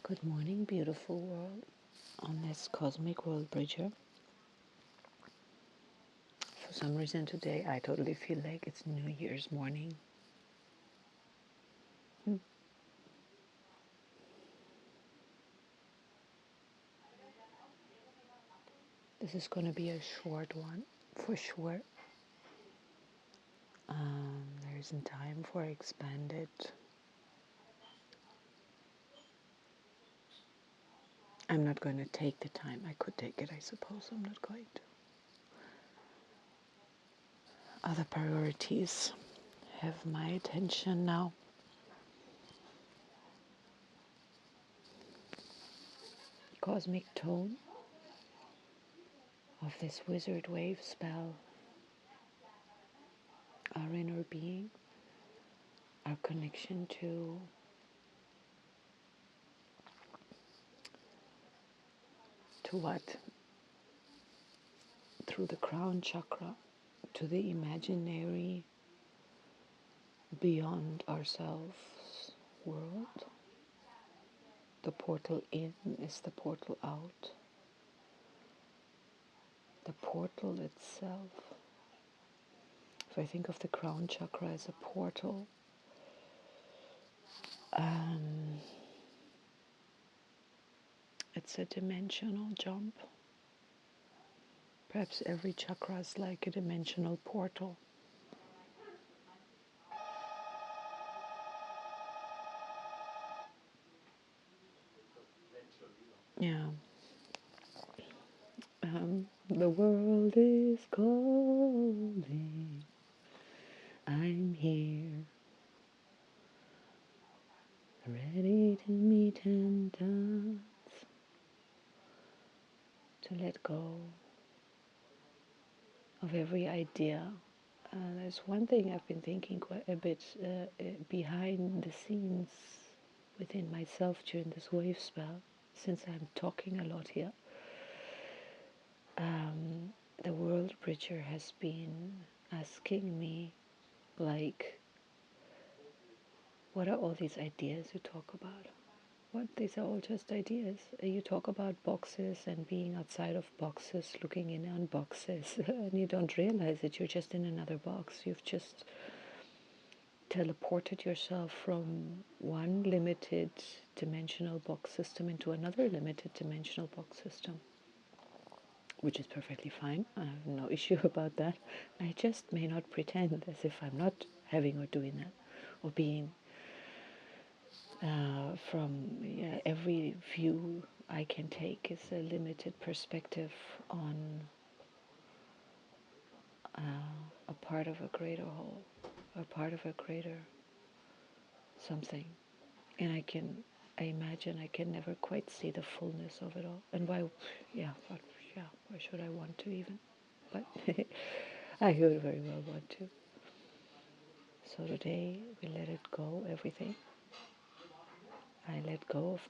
Good morning, beautiful world. On this Cosmic Worldbridger, for some reason today I totally feel like it's New Year's morning. This is going to be a short one, for sure. There isn't time for expanded. I'm not going to take the time. I could take it, I suppose. I'm not going to. Other priorities have my attention now. Cosmic tone of this wizard wave spell, our inner being, our connection to what? Through the crown chakra, to the imaginary beyond ourselves world. The portal in is the portal out. The portal itself. If I think of the crown chakra as a portal, it's a dimensional jump. Perhaps every chakra is like a dimensional portal. Yeah. The world is calling. I'm here, ready to meet and dance, to let go of every idea. There's one thing I've been thinking quite a bit behind the scenes within myself during this wave spell, since I'm talking a lot here. The World Bridger has been asking me, like, what are all these ideas you talk about? What, these are all just ideas. You talk about boxes and being outside of boxes, looking in on boxes, and you don't realize that you're just in another box. You've just teleported yourself from one limited dimensional box system into another limited dimensional box system, which is perfectly fine. I have no issue about that. I just may not pretend as if I'm not having or doing that, or being from every view I can take is a limited perspective on a part of a greater whole, a part of a greater something. And I imagine I can never quite see the fullness of it all. And why should I want to even? But I could very well want to. So today we let it go, everything. I let go of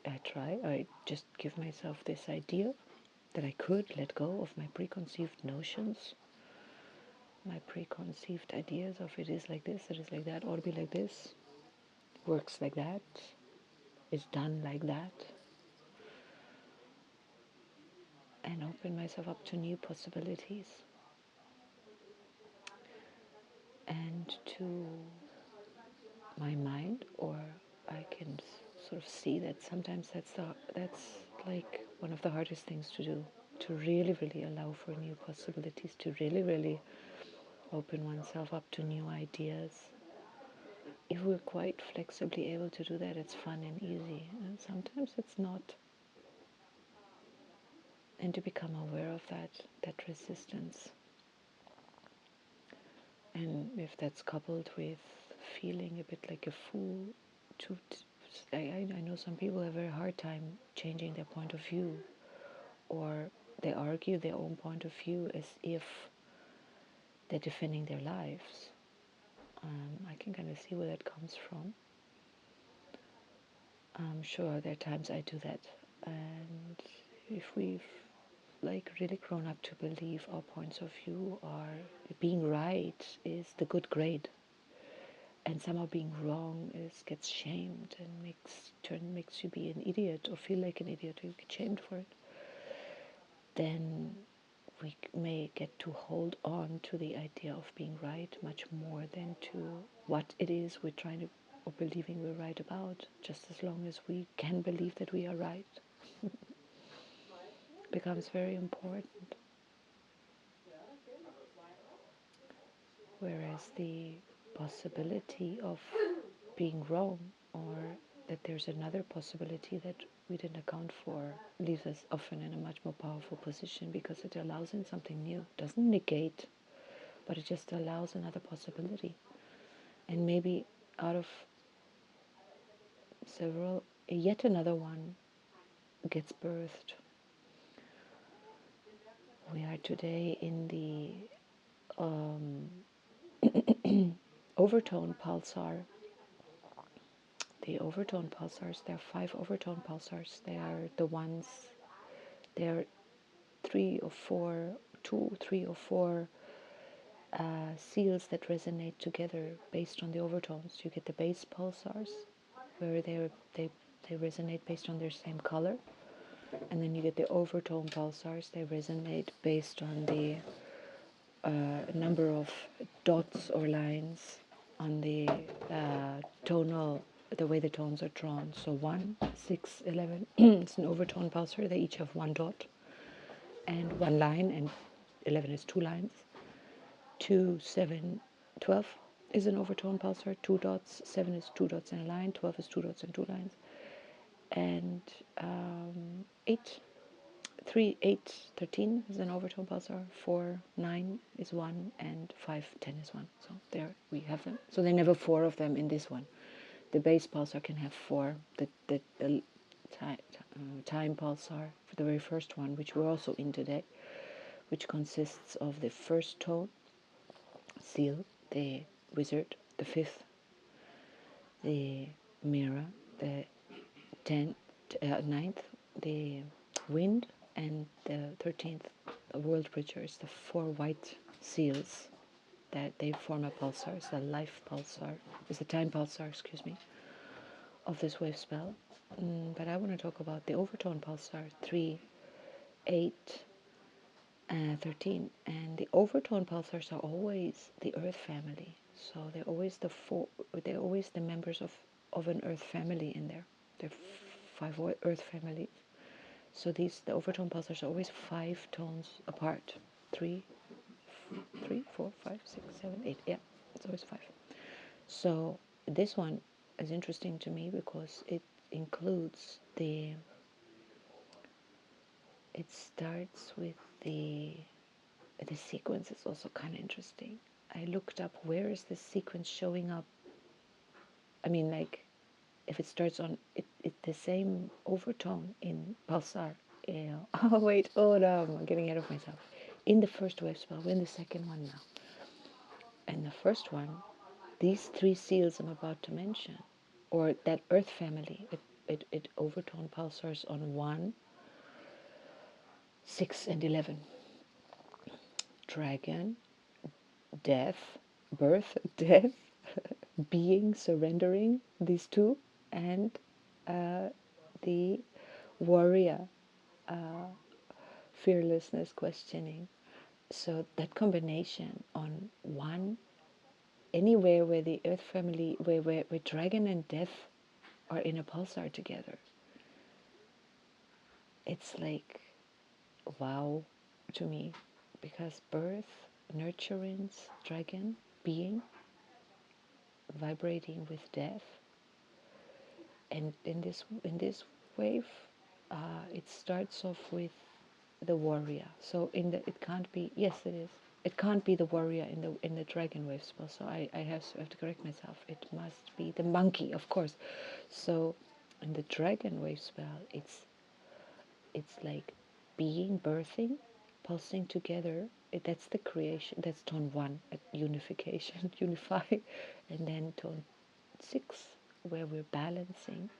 I just give myself this idea that I could let go of my preconceived notions, my preconceived ideas of it is like this, it is like that, ought to be like this, works like that, is done like that, and open myself up to new possibilities and to my mind. Or I can sort of see that sometimes that's like one of the hardest things to do, to really, really allow for new possibilities, to really, really open oneself up to new ideas. If we're quite flexibly able to do that, it's fun and easy. And sometimes it's not. And to become aware of that resistance. And if that's coupled with feeling a bit like a fool, I know some people have a very hard time changing their point of view, or they argue their own point of view as if they're defending their lives. I can kind of see where that comes from. I'm sure there are times I do that, and if we've like really grown up to believe our points of view are being right is the good grade, and somehow being wrong gets shamed and makes you be an idiot or feel like an idiot, or you get shamed for it, then we may get to hold on to the idea of being right much more than to what it is we're trying to or believing we're right about. Just as long as we can believe that we are right becomes very important. Whereas the possibility of being wrong, or that there's another possibility that we didn't account for, leaves us often in a much more powerful position, because it allows in something new. It doesn't negate, but it just allows another possibility. And maybe out of several, yet another one gets birthed. We are today in the overtone pulsar. The overtone pulsars, there are 5 overtone pulsars. They are the ones, there are 3 or 4, 2, 3 or 4 seals that resonate together based on the overtones. You get the base pulsars, where they resonate based on their same color. And then you get the overtone pulsars. They resonate based on the number of dots or lines on the tonal, the way the tones are drawn. So 1, 6, 11, it's an overtone pulsar. They each have 1 dot and 1 line, and 11 is 2 lines. 2, 7, 12 is an overtone pulsar. 2 dots, 7 is 2 dots and a line, 12 is 2 dots and 2 lines. And 8, 3, 8, 13 is an overtone pulsar. 4, 9 is 1, and 5, 10 is 1. So there we have them. So there are never 4 of them in this one. The base pulsar can have 4. The time pulsar, for the very first one, which we're also in today, which consists of the first tone, seal, the wizard, the 5th, the mirror, the 9th, the wind, and the 13th, the Worldbridger, is the 4 white seals that they form a pulsar. It's the life pulsar, it's the time pulsar, excuse me, of this wave spell. But I want to talk about the overtone pulsar, 3, 8, 13. And the overtone pulsars are always the Earth family. So they're always they're always the members of an Earth family in there. There are 5 Earth families. So the overtone pulsars are always 5 tones apart. 3, 4, 5, 6, 7, 8. Yeah, it's always 5. So this one is interesting to me because it includes it starts with the sequence is also kind of interesting. I looked up, where is the sequence showing up? I mean, like, if it starts on the same overtone in pulsar. Yeah. Oh wait, oh no, I'm getting ahead of myself. In the first wave spell, we're in the second one now. And the first one, these 3 seals I'm about to mention, or that Earth family, it overtone pulsars on 1, 6, and 11. Dragon, death, birth, death, being, surrendering, these 2, and the warrior, fearlessness, questioning. So that combination on 1, anywhere where the Earth family, where dragon and death are in a pulsar together, it's like wow to me, because birth, nurturance, dragon, being, vibrating with death, and in this wave, it starts off with the warrior. So it can't be, yes it is. It can't be the warrior in the dragon wave spell. So I have to correct myself. It must be the monkey, of course. So in the dragon wave spell, it's like being, birthing, pulsing together. That's the creation. That's tone 1, unification, unify, and then tone 6, where we're balancing.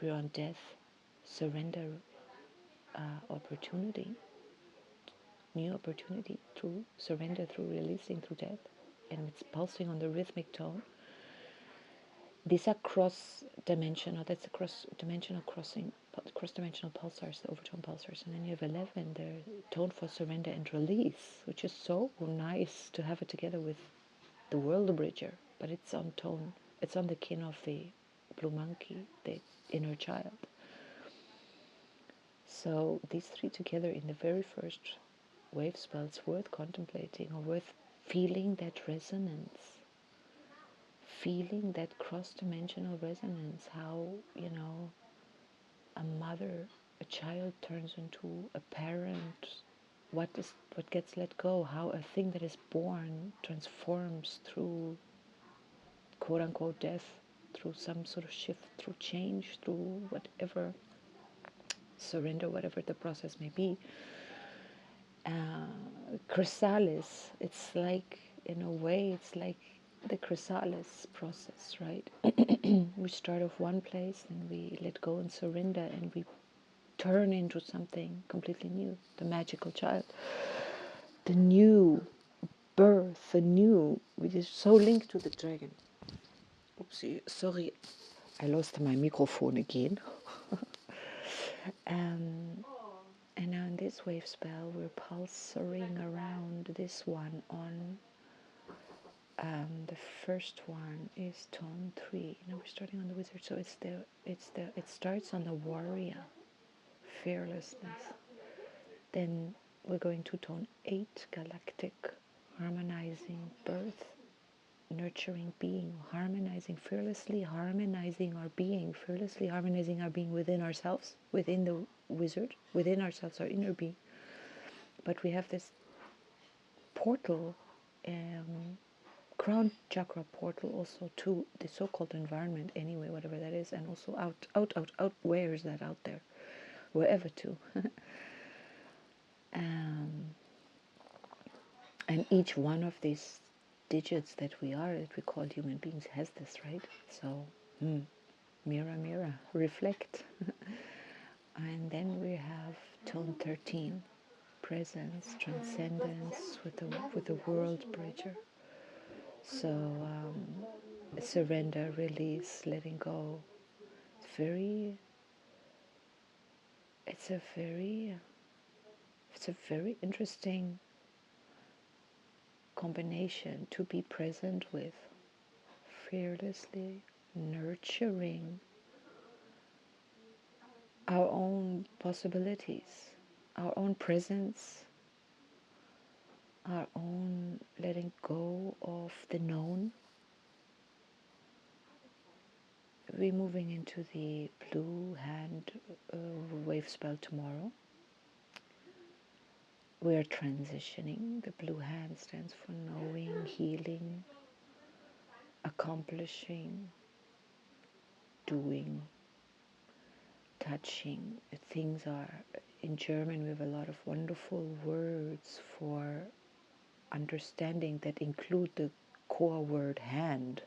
We're on death, surrender, opportunity, new opportunity through surrender, through releasing, through death, and it's pulsing on the rhythmic tone. These are cross-dimensional, that's a cross-dimensional cross-dimensional pulsars, the overtone pulsars. And then you have 11, they're tone for surrender and release, which is so nice to have it together with the Worldbridger, but it's on tone, it's on the kin of the blue monkey, the inner child. So these three together in the very first wave spell, it's worth contemplating or worth feeling that resonance, feeling that cross-dimensional resonance, how, you know, a mother, a child turns into a parent, what gets let go, how a thing that is born transforms through quote-unquote death, through some sort of shift, through change, through whatever, surrender, whatever the process may be. Chrysalis, it's like, in a way, it's like the chrysalis process, right? We start off one place and we let go and surrender and we turn into something completely new, the magical child, the new birth, the new, which is so linked to the dragon. Oopsie, sorry, I lost my microphone again. And now in this wave spell, we're pulsing around this one on, the first one is tone 3. Now we're starting on the wizard, so it starts on the warrior, fearlessness. Then we're going to tone 8, galactic, harmonizing birth, nurturing being, harmonizing fearlessly, harmonizing our being, fearlessly harmonizing our being within ourselves, within the wizard, within ourselves, our inner being. But we have this portal, crown chakra portal, also to the so-called environment, anyway, whatever that is, and also out. Where is that out there? Wherever to. And each one of these digits that we are, that we call human beings, has this, right? So, mirror, mirror, reflect. And then we have tone 13, presence, transcendence with the Worldbridger. So, surrender, release, letting go. It's a very interesting combination to be present with, fearlessly nurturing our own possibilities, our own presence, our own letting go of the known. We're moving into the blue hand wave spell tomorrow. We are transitioning. The blue hand stands for knowing, healing, accomplishing, doing, touching. Things are, in German we have a lot of wonderful words for understanding that include the core word hand.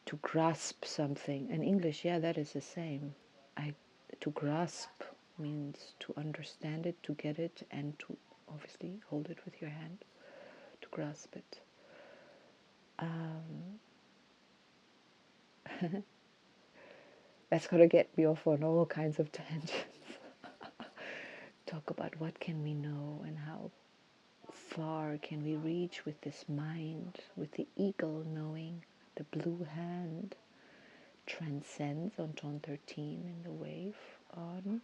To grasp something. In English, yeah, that is the same. To grasp means to understand it, to get it, and to obviously hold it with your hand, to grasp it. That's going to get me off on all kinds of tangents. Talk about what can we know and how far can we reach with this mind, with the eagle knowing. The blue hand transcends on tone 13 in the wave on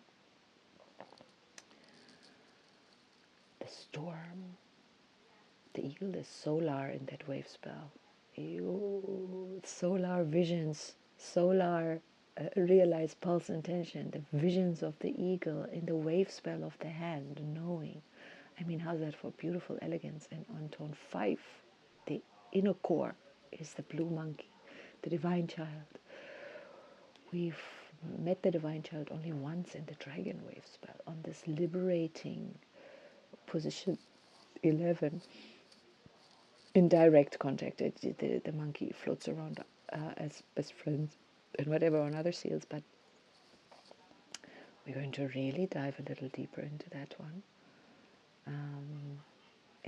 the storm. The eagle is solar in that wave spell. Solar visions, solar realized pulse intention, the visions of the eagle in the wave spell of the hand, knowing. I mean, how's that for beautiful elegance? And on tone 5, the inner core is the blue monkey, the divine child. We've met the divine child only once in the dragon wave spell, on this liberating position 11. In direct contact, the monkey floats around as best friends and whatever on other seals, but we're going to really dive a little deeper into that one.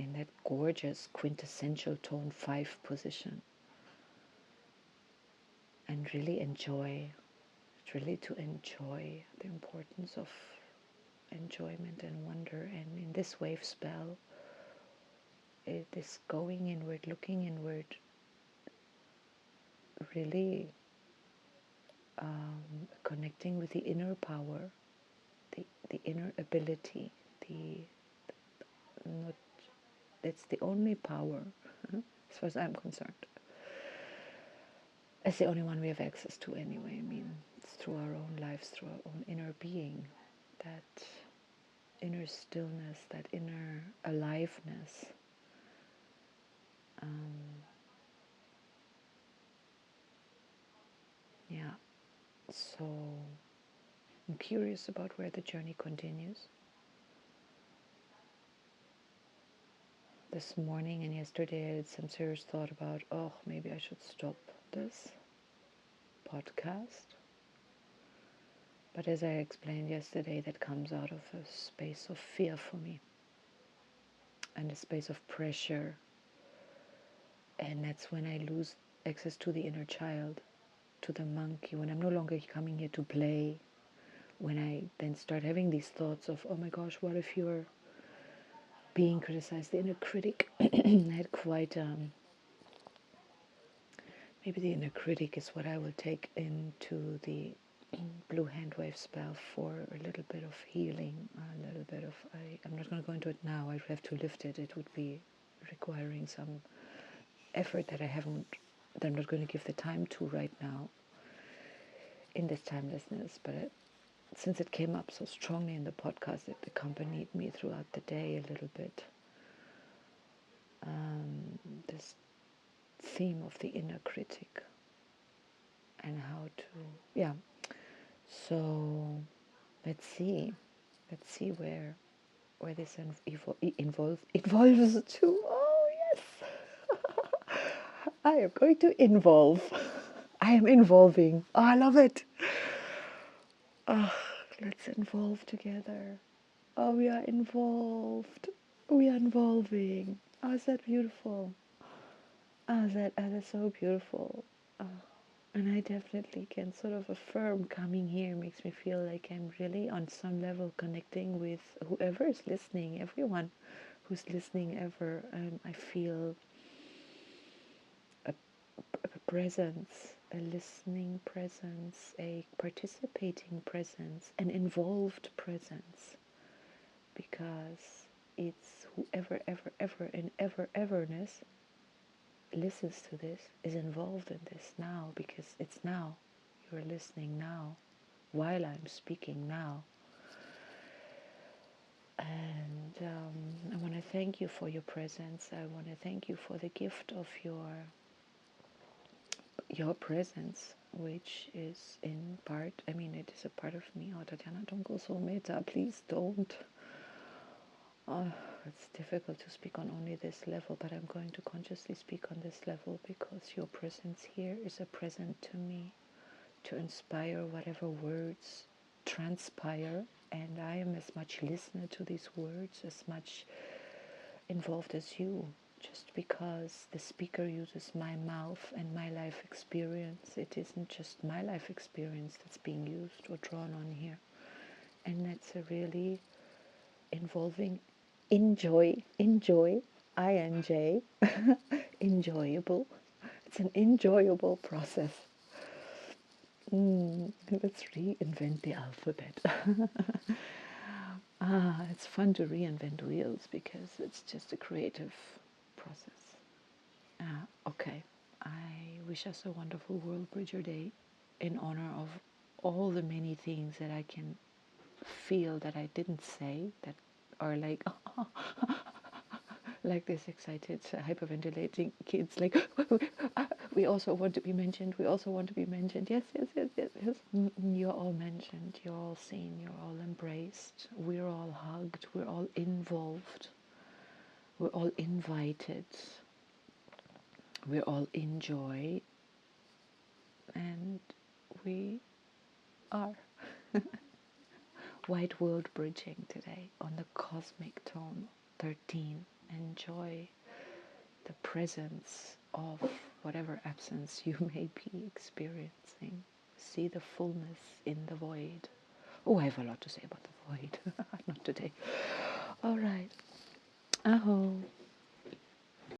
in that gorgeous quintessential tone 5 position, and really to enjoy the importance of enjoyment and wonder. And in this wave spell, it is going inward, looking inward, really connecting with the inner power, the inner ability, not, it's the only power, as far as I'm concerned. It's the only one we have access to anyway. I mean, it's through our own lives, through our own inner being, that inner stillness, that inner aliveness. Yeah, so I'm curious about where the journey continues. This morning and yesterday I had some serious thought about, maybe I should stop this podcast. But as I explained yesterday, that comes out of a space of fear for me, and a space of pressure. And that's when I lose access to the inner child, to the monkey, when I'm no longer coming here to play, when I then start having these thoughts of, oh my gosh, what if you're being criticized, the inner critic. I had quite, maybe the inner critic is what I will take into the blue hand wave spell for a little bit of healing, a little bit of, I'm not going to go into it now, I'd have to lift it, it would be requiring some effort that I'm not going to give the time to right now in this timelessness. But since it came up so strongly in the podcast, it accompanied me throughout the day a little bit. This theme of the inner critic and how to, so let's see where this evolves to. Oh yes. I am going to involve. I am involving. Oh, I love it. Oh, let's involve together. Oh, we are involved. We are involving. Oh, is that beautiful? Oh, that is so beautiful. Oh, and I definitely can sort of affirm coming here makes me feel like I'm really on some level connecting with whoever is listening, everyone who's listening ever. I feel a presence, a listening presence, a participating presence, an involved presence, because it's whoever, ever, in everness listens to this, is involved in this now, because it's now. You're listening now, while I'm speaking now. And I want to thank you for your presence. I want to thank you for the gift of your presence, which is in part, I mean, it is a part of me. Oh, Tatiana, don't go so meta, please don't. It's difficult to speak on only this level, but I'm going to consciously speak on this level because your presence here is a present to me to inspire whatever words transpire, and I am as much listener to these words, as much involved as you, just because the speaker uses my mouth and my life experience. It isn't just my life experience that's being used or drawn on here, and that's a really involving enjoy, INJ, enjoyable. It's an enjoyable process. Let's reinvent the alphabet. It's fun to reinvent wheels because it's just a creative process. Okay, I wish us a wonderful Worldbridger Day in honor of all the many things that I can feel that I didn't say that are like like this excited hyperventilating kids, like we also want to be mentioned, we also want to be mentioned. Yes. You're all mentioned, you're all seen, you're all embraced, we're all hugged, we're all involved, we're all invited, we're all in joy, and we are white world bridging today on the cosmic tone 13. enjoy the presence of whatever absence you may be experiencing. See the fullness in the void. Oh, I have a lot to say about the void. Not today. All right. Aho.